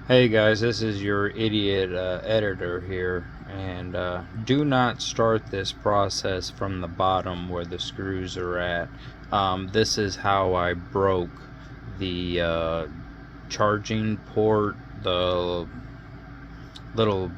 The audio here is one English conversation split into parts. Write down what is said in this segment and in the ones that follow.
Hey guys, this is your idiot editor here, and do not start this process from the bottom where the screws are at. This is how I broke the charging port, the little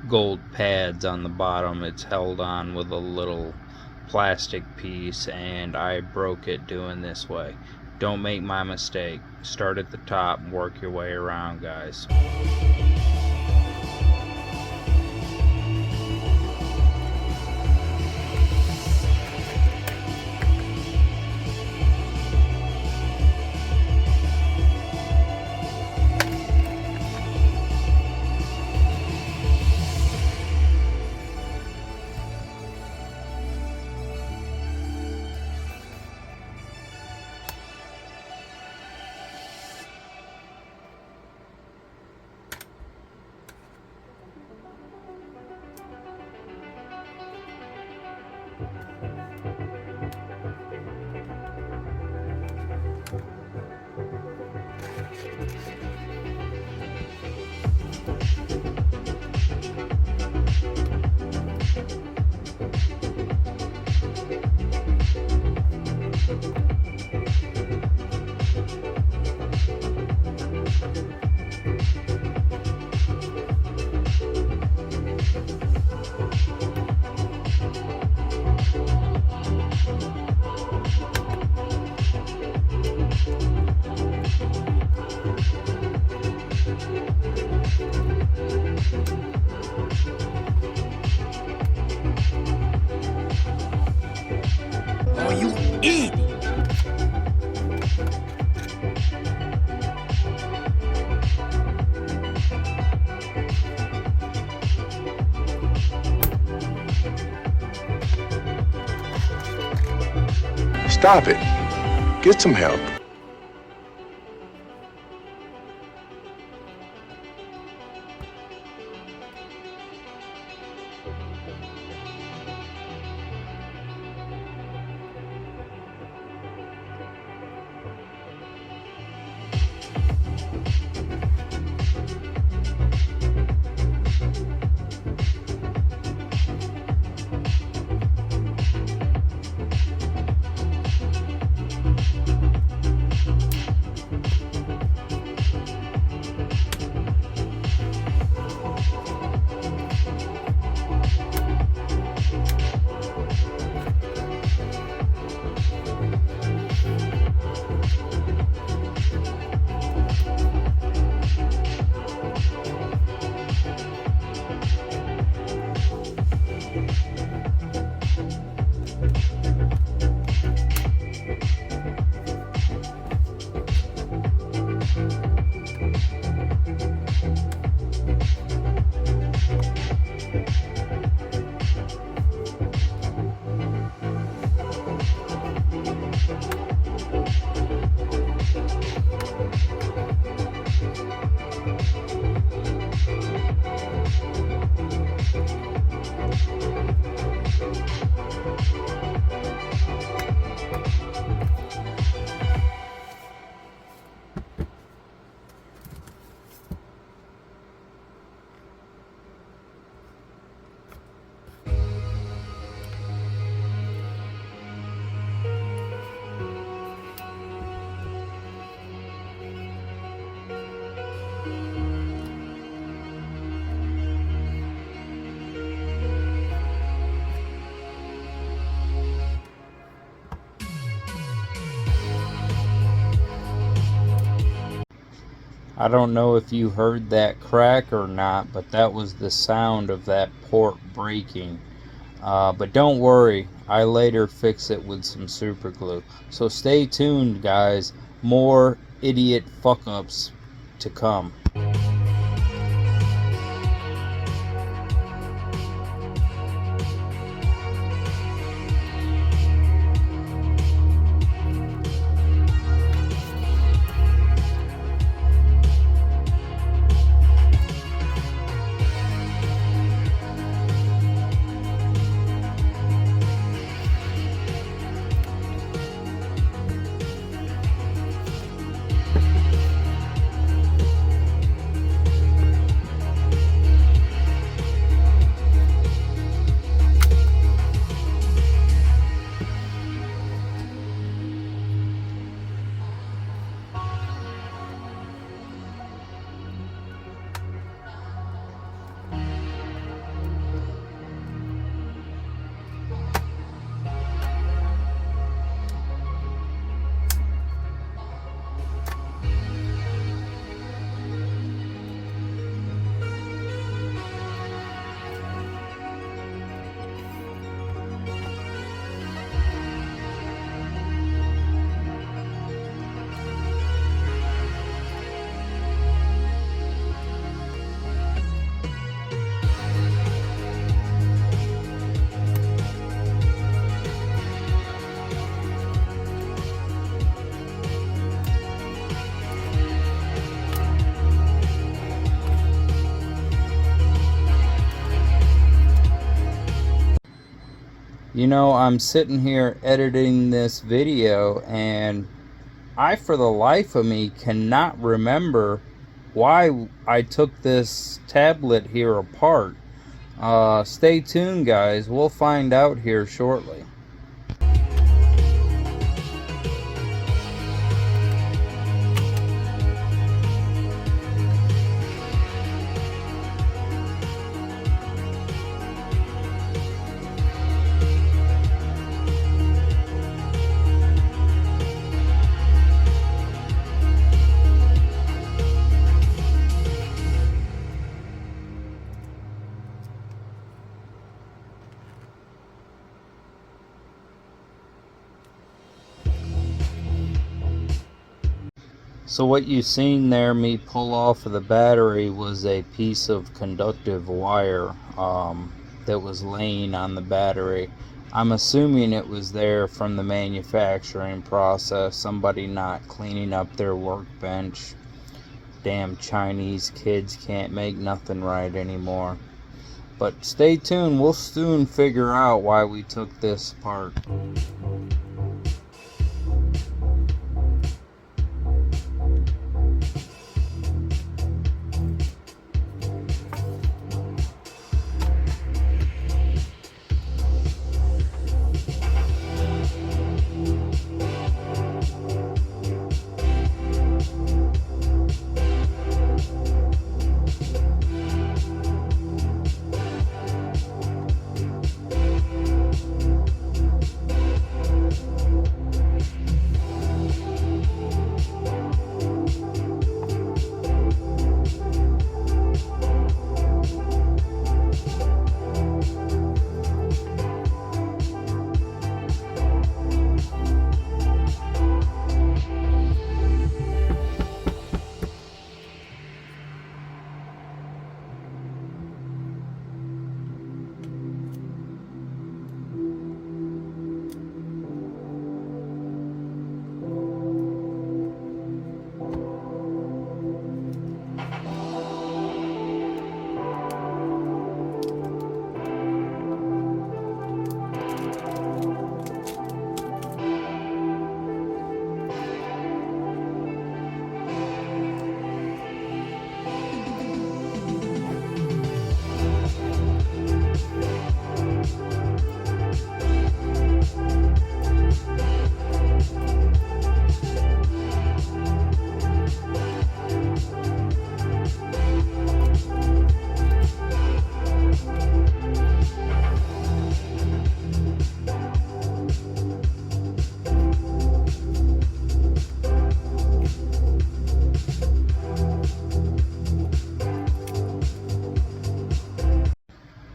gold pads on the bottom. It's held on with a little plastic piece, and I broke it doing this way. Don't make my mistake. Start at the top and work your way around, guys. Oh, you idiot! Stop it. Get some help. I don't know if you heard that crack or not, but that was the sound of that port breaking. But don't worry, I later fix it with some super glue. So stay tuned, guys. More idiot fuck-ups to come. You know, I'm sitting here editing this video, and I, for the life of me, cannot remember why I took this tablet here apart. Stay tuned, guys. We'll find out here shortly. So what you seen there, me pull off of the battery, was a piece of conductive wire that was laying on the battery. I'm assuming it was there from the manufacturing process, somebody not cleaning up their workbench. Damn Chinese kids can't make nothing right anymore. But stay tuned, we'll soon figure out why we took this apart.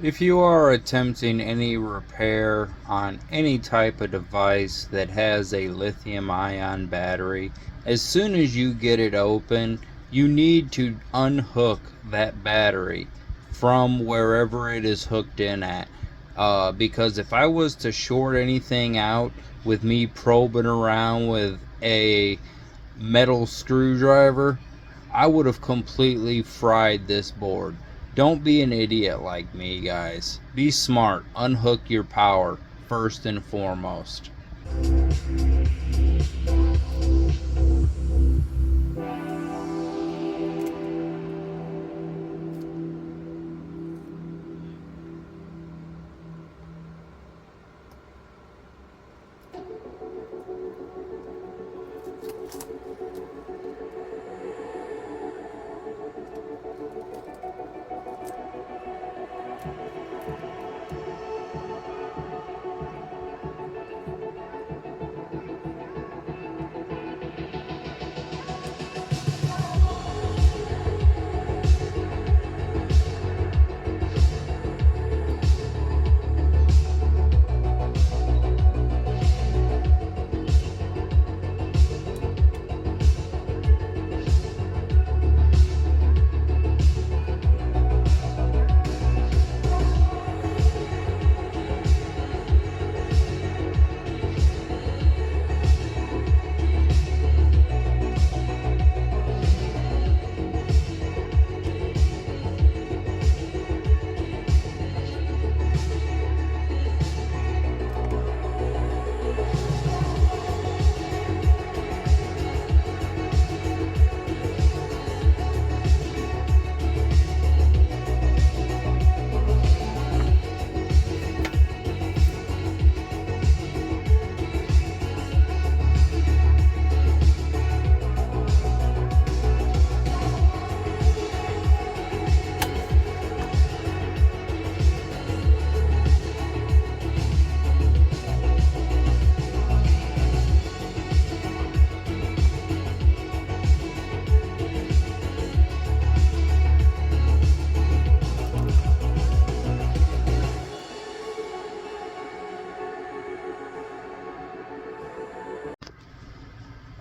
If you are attempting any repair on any type of device that has a lithium ion battery, as soon as you get it open, you need to unhook that battery from wherever it is hooked in at. Because if I was to short anything out with me probing around with a metal screwdriver, I would have completely fried this board. Don't be an idiot like me, guys. Be smart. Unhook your power first and foremost.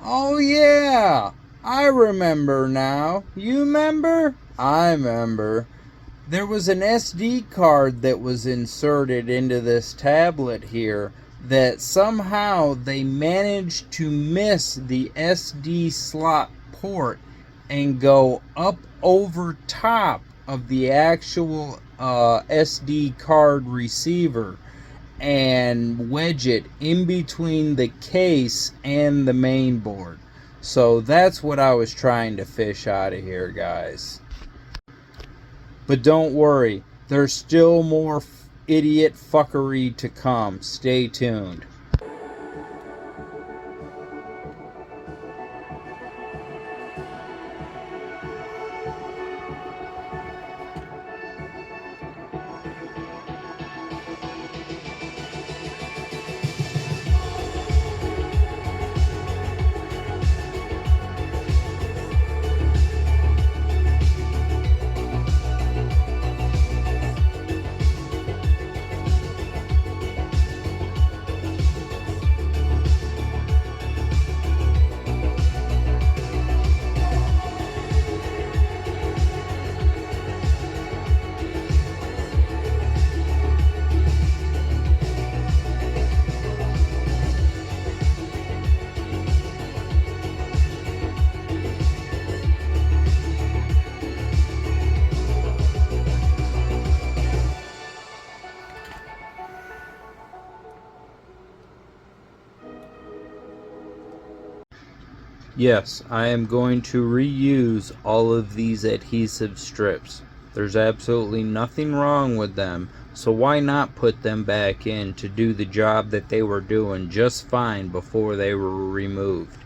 Oh yeah, I remember now. You remember? I remember. There was an SD card that was inserted into this tablet here that somehow they managed to miss the SD slot port and go up over top of the actual SD card receiver and wedge it in between the case and the main board. So that's what I was trying to fish out of here, guys. But don't worry, there's still more idiot fuckery to come. Stay tuned. Yes, I am going to reuse all of these adhesive strips. There's absolutely nothing wrong with them, so why not put them back in to do the job that they were doing just fine before they were removed.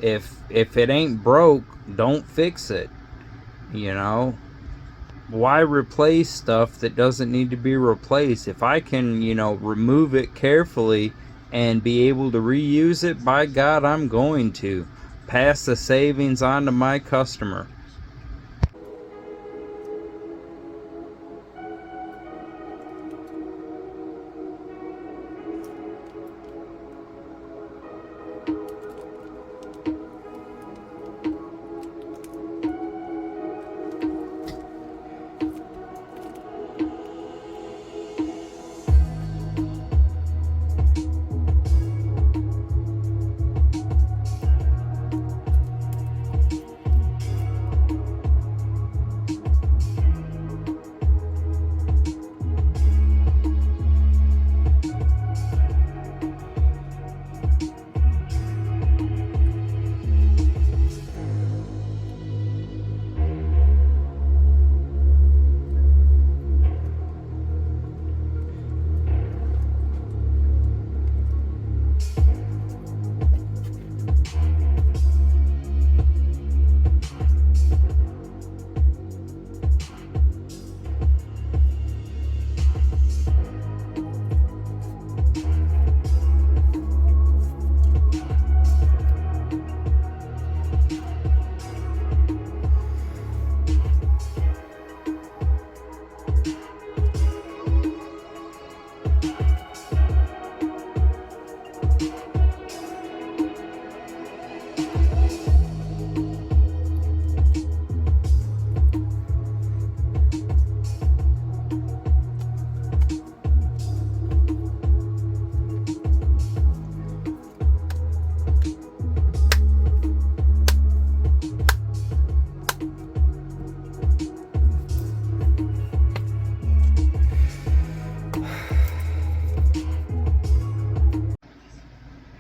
If it ain't broke, don't fix it. You know? Why replace stuff that doesn't need to be replaced? If I can, remove it carefully and be able to reuse it, by God, I'm going to. Pass the savings on to my customer.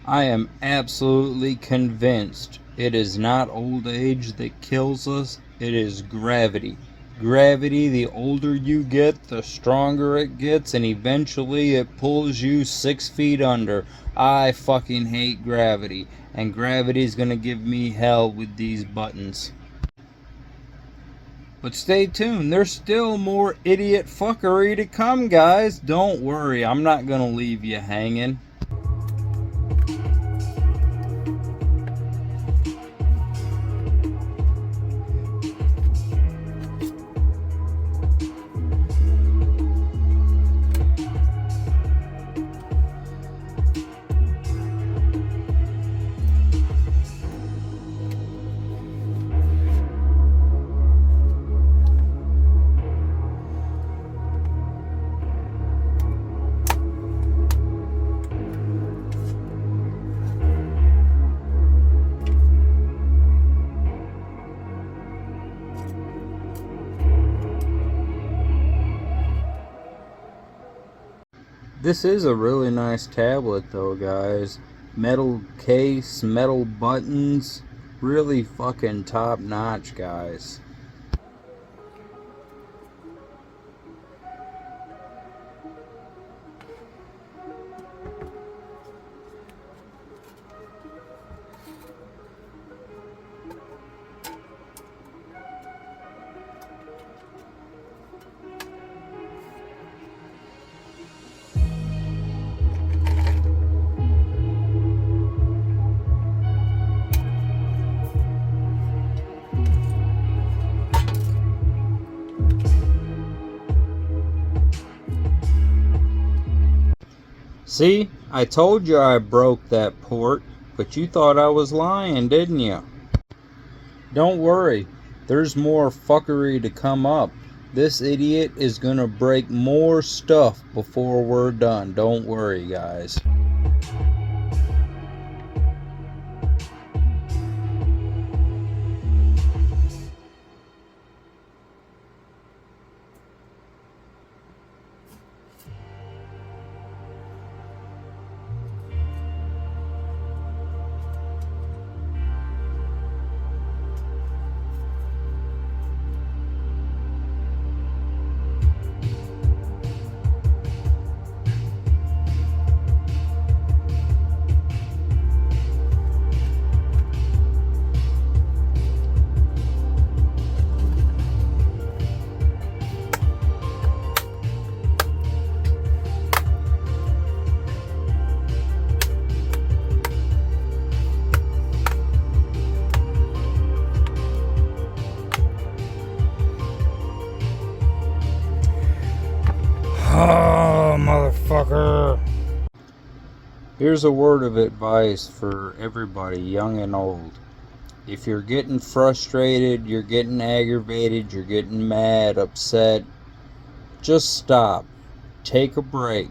I am absolutely convinced it is not old age that kills us, it is gravity. Gravity, the older you get, the stronger it gets, and eventually it pulls you 6 feet under. I fucking hate gravity, and gravity's gonna give me hell with these buttons. But stay tuned, there's still more idiot fuckery to come, guys. Don't worry, I'm not gonna leave you hanging. This is a really nice tablet though, guys. Metal case, metal buttons, really fucking top notch, guys. See, I told you I broke that port, but you thought I was lying, didn't you? Don't worry, there's more fuckery to come up. This idiot is gonna break more stuff before we're done. Don't worry, guys. Oh, motherfucker. Here's a word of advice for everybody, young and old. If you're getting frustrated, you're getting aggravated, you're getting mad, upset, just stop. Take a break,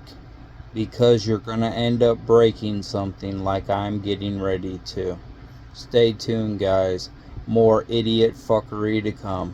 because you're going to end up breaking something like I'm getting ready to. Stay tuned, guys. More idiot fuckery to come.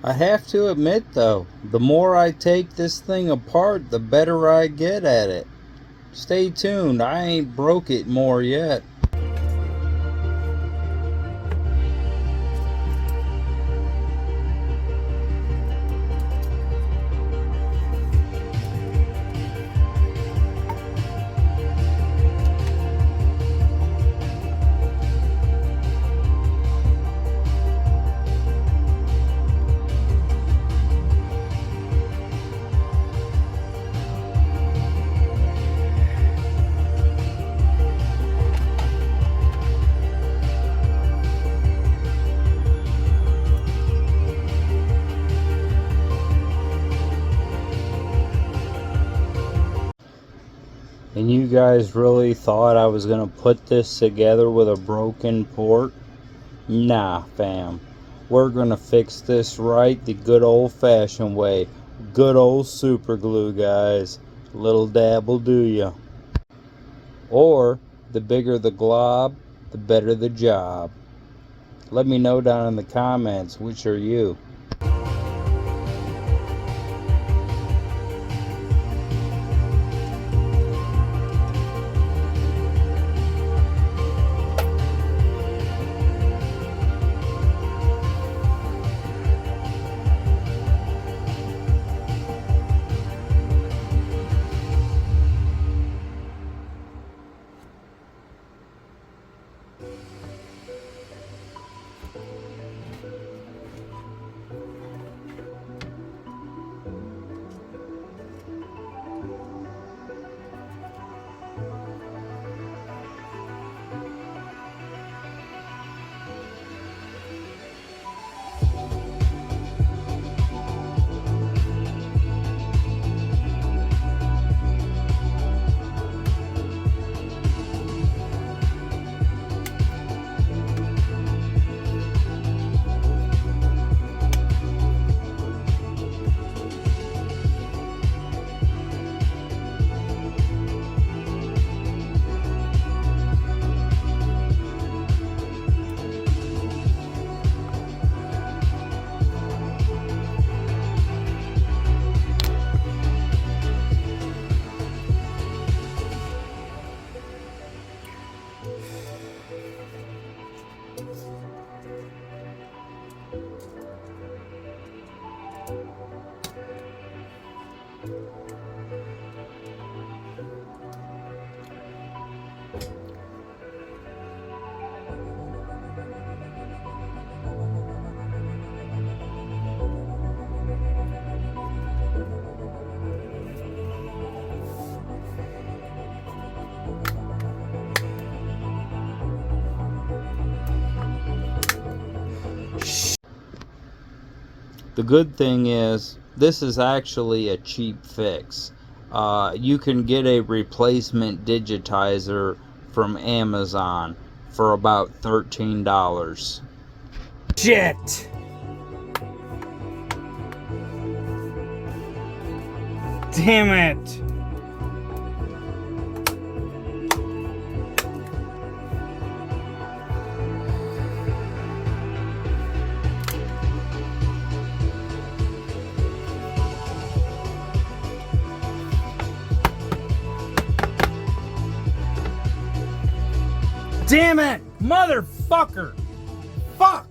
I have to admit though, the more I take this thing apart, the better I get at it. Stay tuned, I ain't broke it more yet. And you guys really thought I was gonna put this together with a broken port? Nah, fam. We're gonna fix this right the good old-fashioned way. Good old super glue, guys. Little dab will do ya. Or, the bigger the glob, the better the job. Let me know down in the comments, which are you? The good thing is, this is actually a cheap fix. You can get a replacement digitizer from Amazon for about $13. Shit! Damn it! Damn it! Motherfucker! Fuck!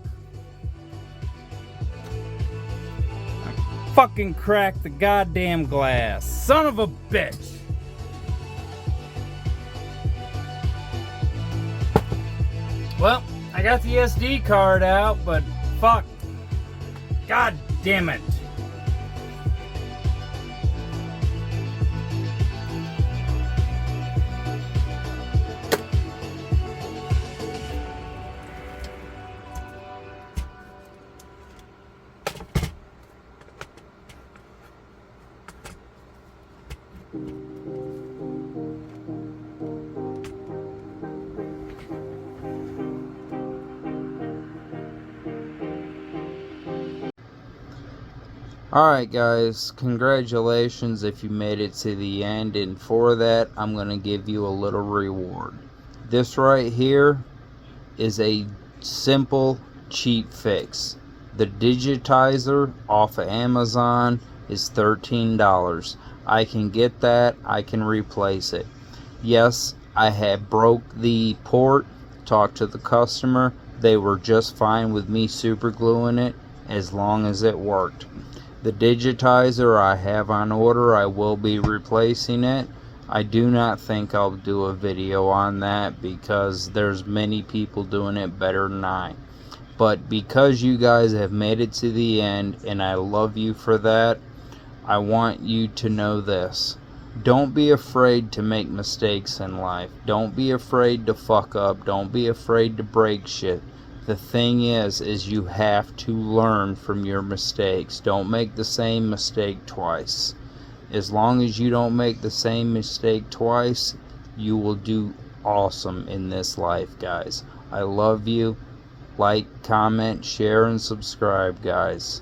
I fucking cracked the goddamn glass. Son of a bitch! Well, I got the SD card out, but fuck. God damn it. Alright guys, congratulations if you made it to the end, and for that I'm going to give you a little reward. This right here is a simple cheap fix. The digitizer off of Amazon is $13. I can get that, I can replace it. Yes, I had broke the port, talked to the customer, they were just fine with me super gluing it as long as it worked. The digitizer I have on order, I will be replacing it. I do not think I'll do a video on that because there's many people doing it better than I. But because you guys have made it to the end and I love you for that, I want you to know this. Don't be afraid to make mistakes in life. Don't be afraid to fuck up. Don't be afraid to break shit. The thing is you have to learn from your mistakes. Don't make the same mistake twice. As long as you don't make the same mistake twice, you will do awesome in this life, guys. I love you. Like, comment, share, and subscribe, guys.